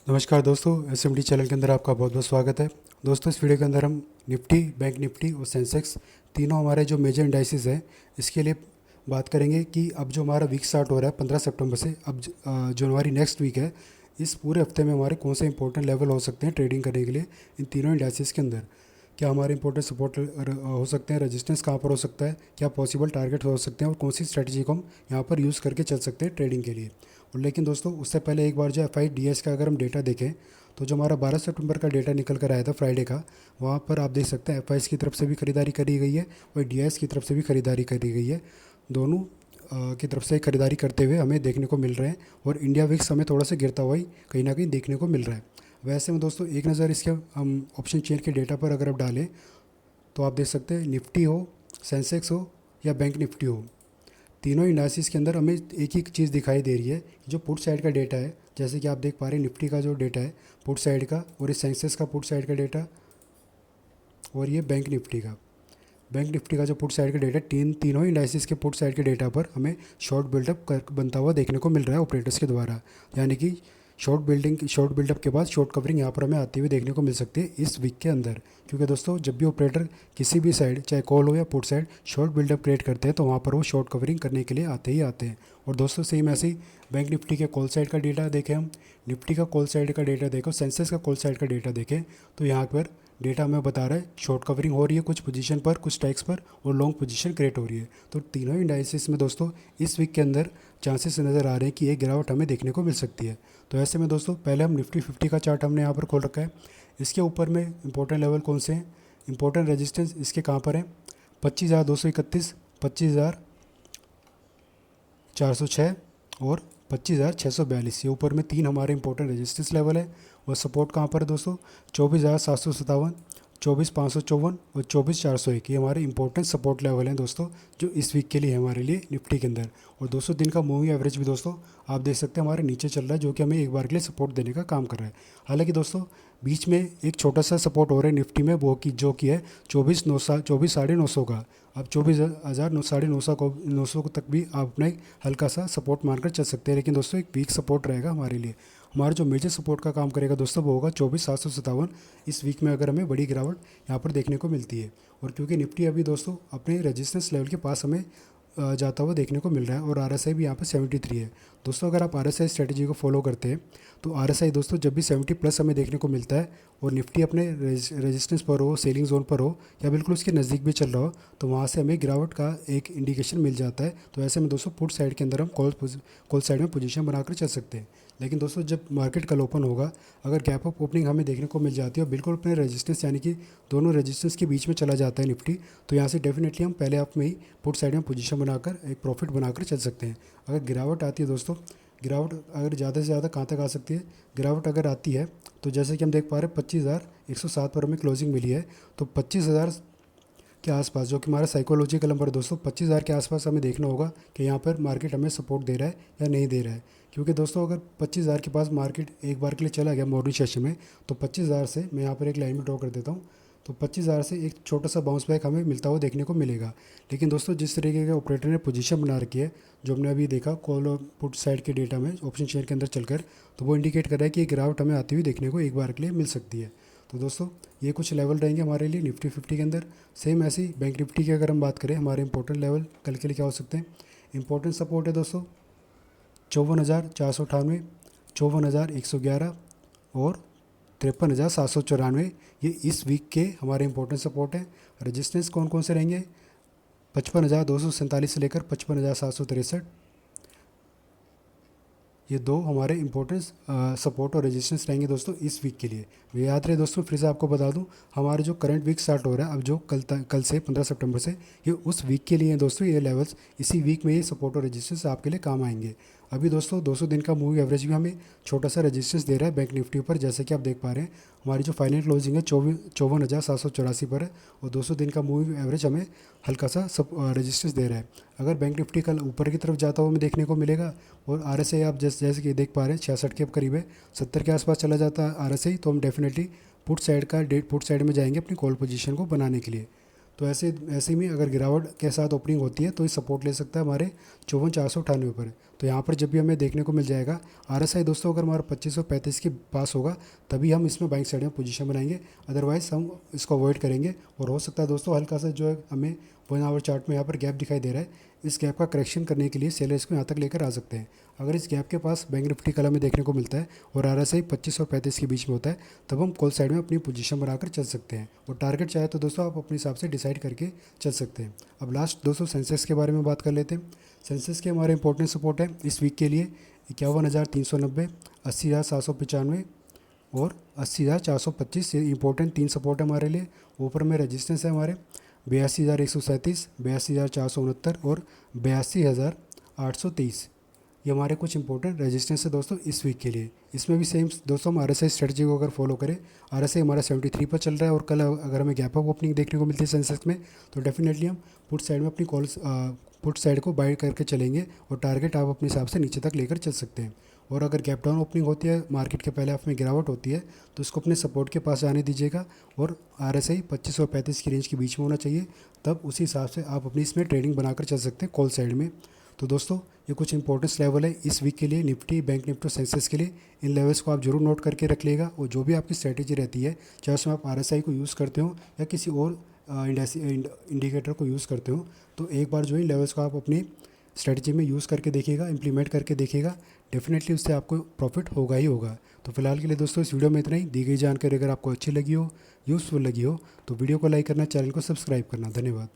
नमस्कार दोस्तों, SMD channel के अंदर आपका बहुत बहुत स्वागत है। दोस्तों, इस वीडियो के अंदर हम निफ्टी, बैंक निफ्टी और सेंसेक्स तीनों हमारे जो मेजर इंडाइसिस हैं इसके लिए बात करेंगे कि अब जो हमारा वीक स्टार्ट हो रहा है 15 सितंबर से, अब जो हमारी नेक्स्ट वीक है, इस पूरे हफ्ते में हमारे कौन से इंपॉर्टेंट लेवल हो सकते हैं ट्रेडिंग करने के लिए इन तीनों इंडाइसिस के अंदर। क्या हमारे इंपॉर्टेंट सपोर्ट हो सकते हैं, रेजिस्टेंस कहाँ पर हो सकता है, क्या पॉसिबल टारगेट हो सकते हैं और कौन सी स्ट्रेटजी को हम यहाँ पर यूज़ करके चल सकते हैं ट्रेडिंग के लिए। और लेकिन दोस्तों, उससे पहले एक बार जो FIDS का अगर हम डेटा देखें तो जो हमारा 12 सितंबर का डेटा निकल कर आया था फ्राइडे का, वहाँ पर आप देख सकते हैं FIs की तरफ से भी खरीदारी करी गई है और DIs की तरफ से भी खरीदारी करी गई है। दोनों की तरफ से खरीदारी करते हुए हमें देखने को मिल रहे हैं और इंडिया विक्स हमें थोड़ा सा गिरता हुआ ही कहीं ना कहीं देखने को मिल रहा है। वैसे में दोस्तों, एक नज़र इसके हम ऑप्शन चेन के डेटा पर अगर आप डालें तो आप देख सकते हैं निफ्टी हो, सेंसेक्स हो या बैंक निफ्टी हो, तीनों इंडाइसिस के अंदर हमें एक ही चीज़ दिखाई दे रही है। जो पुट साइड का डेटा है, जैसे कि आप देख पा रहे हैं निफ्टी का जो डेटा है पुट साइड का, और इस सेंसेक्स का पुट साइड का डेटा, और ये बैंक निफ्टी का जो पुट साइड का डेटा, तीनों इंडाइसिस के पुट साइड के डेटा पर हमें शॉर्ट बिल्डअप बनता हुआ देखने को मिल रहा है ऑपरेटर्स के द्वारा। यानी कि शॉर्ट बिल्डअप के बाद शॉर्ट कवरिंग यहाँ पर हमें आती हुई देखने को मिल सकती है इस वीक के अंदर। क्योंकि दोस्तों, जब भी ऑपरेटर किसी भी साइड, चाहे कॉल हो या put side, short buildup create करते हैं तो वहाँ पर वो शॉर्ट कवरिंग करने के लिए आते ही आते हैं। और दोस्तों, सेम ऐसे ही बैंक निफ्टी के कॉल साइड का डेटा देखें, हम निफ्टी का कॉल साइड का डेटा देखो, सेंसेक्स का कॉल साइड का डेटा देखें, तो यहाँ पर डेटा हमें बता रहा है शॉर्ट कवरिंग हो रही है कुछ पोजीशन पर, कुछ टैक्स पर, और लॉन्ग पोजीशन क्रिएट हो रही है। तो तीनों इंडाइसिस में दोस्तों इस वीक के अंदर चांसेस नज़र आ रहे हैं कि एक गिरावट हमें देखने को मिल सकती है। तो ऐसे में दोस्तों, पहले हम निफ्टी 50 का चार्ट हमने यहाँ पर खोल रखा है। इसके ऊपर में इंपॉर्टेंट लेवल कौन से हैं, इंपॉर्टेंट रेजिस्टेंस इसके कहाँ पर है, 25,231, 25,406 और 25,642। ये ऊपर में तीन हमारे इंपॉर्टेंट रेजिस्टेंस लेवल है। और सपोर्ट कहाँ पर है दोस्तों, 24,757, 24,554 और 24,401। ये हमारे इंपॉर्टेंट सपोर्ट लेवल हैं दोस्तों, जो इस वीक के लिए है हमारे लिए निफ्टी के अंदर। और 200 दिन का मूविंग एवरेज भी दोस्तों आप देख सकते हैं हमारे नीचे चल रहा है, जो कि हमें एक बार के लिए सपोर्ट देने का काम कर रहा है। हालांकि दोस्तों, बीच में एक छोटा सा सपोर्ट हो रहा है निफ्टी में, वो की जो कि है 24,900 का। अब 24,900 तक भी आप अपना एक हल्का सा सपोर्ट मानकर चल सकते हैं। लेकिन दोस्तों, एक वीक सपोर्ट रहेगा हमारे लिए। हमारा जो मेजर सपोर्ट का काम करेगा दोस्तों वो होगा 24,757। इस वीक में अगर हमें बड़ी गिरावट यहाँ पर देखने को मिलती है, और क्योंकि निफ्टी अभी दोस्तों अपने रेजिस्टेंस लेवल के पास हमें जाता हुआ देखने को मिल रहा है, और RSI भी यहाँ पर 73 है। दोस्तों, अगर आप RSI स्ट्रेटजी को फॉलो करते हैं तो RSI दोस्तों जब भी 70 प्लस हमें देखने को मिलता है और निफ्टी अपने रेजिस्टेंस पर हो, सेलिंग जोन पर हो, या बिल्कुल उसके नज़दीक भी चल रहा हो, तो वहाँ से हमें गिरावट का एक इंडिकेशन मिल जाता है। तो ऐसे में दोस्तों, पुट साइड के अंदर हम कॉल साइड में पोजीशन बनाकर चल सकते हैं। लेकिन दोस्तों, जब मार्केट कल ओपन होगा, अगर गैप अप ओपनिंग हमें देखने को मिल जाती है और बिल्कुल अपने रेजिस्टेंस यानी कि दोनों रेजिस्टेंस के बीच में चला जाता है निफ्टी, तो यहाँ से डेफिनेटली हम पहले आप में ही पुट साइड में पोजीशन बनाकर एक प्रॉफिट बनाकर चल सकते हैं। अगर गिरावट आती है दोस्तों, गिरावट अगर ज़्यादा से ज़्यादा कहाँ तक आ सकती है, गिरावट अगर आती है तो जैसे कि हम देख पा रहे हैं 25,107 पर हमें क्लोजिंग मिली है, तो 25,000 के आसपास, जो कि हमारा साइकोलॉजिकल नंबर दोस्तों 25,000 के आसपास हमें देखना होगा कि यहाँ पर मार्केट हमें सपोर्ट दे रहा है या नहीं दे रहा है। क्योंकि दोस्तों, अगर 25,000 के पास मार्केट एक बार के लिए चला गया मॉर्निंग सेशन में, तो 25,000 से मैं यहाँ पर एक लाइन में ड्रॉ कर देता हूँ, तो 25,000 से एक छोटा सा बाउंस बैक हमें मिलता हुआ देखने को मिलेगा। लेकिन दोस्तों, जिस तरीके के ऑपरेटर ने पोजीशन बना रखी है, जो हमने अभी देखा कॉल और पुट साइड के डेटा में ऑप्शन शेयर के अंदर चलकर, तो वो इंडिकेट कर रहा है कि एक गिरावट हमें आती हुई देखने को एक बार के लिए मिल सकती है। तो दोस्तों, ये कुछ लेवल रहेंगे हमारे लिए निफ्टी 50 के अंदर। सेम ऐसे ही बैंक निफ्टी की अगर हम बात करें, हमारे इंपॉर्टेंट लेवल कल के लिए क्या हो सकते हैं, इंपॉर्टेंट सपोर्ट है दोस्तों 54,498, 54,111 और 53,794। ये इस वीक के हमारे इंपॉर्टेंट सपोर्ट हैं। रजिस्टेंस कौन कौन से रहेंगे, 55,247 से लेकर 55,763। ये दो हमारे इंपॉर्टेंट सपोर्ट और रेजिस्टेंस रहेंगे दोस्तों इस वीक के लिए। वे याद रहे दोस्तों, फिर से आपको बता दूं, हमारे जो करंट वीक स्टार्ट हो रहा है, अब जो कल से 15 सितंबर से, ये उस वीक के लिए हैं दोस्तों। ये लेवल्स इसी वीक में ये सपोर्ट और रेजिस्टेंस आपके लिए काम आएंगे। अभी दोस्तों 200 दिन का मूविंग एवरेज भी हमें छोटा सा रेजिस्टेंस दे रहा है बैंक निफ्टी पर, जैसे कि आप देख पा रहे हैं हमारी जो फाइनल क्लोजिंग है 54,784 पर है, और 200 दिन का मूविंग एवरेज हमें हल्का सा सब रेजिस्टेंस दे रहा है। अगर बैंक निफ्टी कल ऊपर की तरफ जाता हुआ हमें देखने को मिलेगा, और RSI आप जैसे कि देख पा रहे हैं 66 के करीब है, 70 के आसपास चला जाता है RSI, तो हम डेफिनेटली पुट साइड में जाएंगे अपनी कॉल पोजीशन को बनाने के लिए। तो ऐसे में अगर गिरावट के साथ ओपनिंग होती है तो ये सपोर्ट ले सकता है हमारे 54,498 पर। तो यहाँ पर जब भी हमें देखने को मिल जाएगा RSI दोस्तों अगर हमारा 2535 के पास होगा तभी हम इसमें बाइंग साइड में पोजीशन बनाएंगे, अदरवाइज़ हम इसको अवॉइड करेंगे। और हो सकता है दोस्तों हल्का सा जो है हमें 1 आवर चार्ट में यहाँ पर गैप दिखाई दे रहा है, इस गैप का करेक्शन करने के लिए सेलर्स को यहाँ तक लेकर आ सकते हैं। अगर इस गैप के पास बैंक निफ्टी कल में देखने को मिलता है और RSI 25 और 35 के बीच में होता है तब हम कॉल साइड में अपनी पोजीशन बनाकर चल सकते हैं। और टारगेट चाहे तो दोस्तों आप अपने हिसाब से डिसाइड करके चल सकते हैं। अब लास्ट दोस्तों सेंसेक्स के बारे में बात कर लेते हैं। सेंसेक्स के हमारे इंपॉर्टेंट सपोर्ट है इस वीक के लिए 51,390, 80,795 और 80,425। ये इंपॉर्टेंट 3 सपोर्ट है हमारे लिए। ऊपर में रेजिस्टेंस है हमारे 82,137, 82,469 और 82,823। ये हमारे कुछ इंपॉर्टेंट रेजिस्टेंस है दोस्तों इस वीक के लिए। इसमें भी सेम दोस्तों हम RSI स्ट्रेटजी को अगर फॉलो करें, RSI हमारा 73 पर चल रहा है और कल अगर हमें गैप अप ओपनिंग देखने को मिलती है सेंसेक्स में तो डेफिनेटली हम पुट साइड में अपनी पुट साइड को बाय करके चलेंगे और टारगेट आप अपने हिसाब से नीचे तक लेकर चल सकते हैं। और अगर गैप डाउन ओपनिंग होती है, मार्केट के पहले हाफ में गिरावट होती है तो इसको अपने सपोर्ट के पास जाने दीजिएगा और RSI 25 और 35 की रेंज के बीच में होना चाहिए, तब उसी हिसाब से आप अपनी इसमें ट्रेडिंग बनाकर चल सकते हैं कॉल साइड में। तो दोस्तों ये कुछ इंपॉर्टेंस लेवल है इस वीक के लिए निफ्टी, बैंक निफ्टी और सेंसेक्स के लिए। इन लेवल्स को आप जरूर नोट करके रख लेगा और जो भी आपकी स्ट्रैटेजी रहती है, चाहे उसमें आप RSI को यूज़ करते हो या किसी और इंडिकेटर को यूज़ करते हो, तो एक बार जो है लेवल्स को आप अपनी स्ट्रेटजी में यूज़ करके देखिएगा, इंप्लीमेंट करके देखिएगा, डेफिनेटली उससे आपको प्रॉफिट होगा ही होगा। तो फिलहाल के लिए दोस्तों इस वीडियो में इतना ही। दी गई जानकारी अगर आपको अच्छी लगी हो, यूज़फुल लगी हो तो वीडियो को लाइक करना, चैनल को सब्सक्राइब करना। धन्यवाद।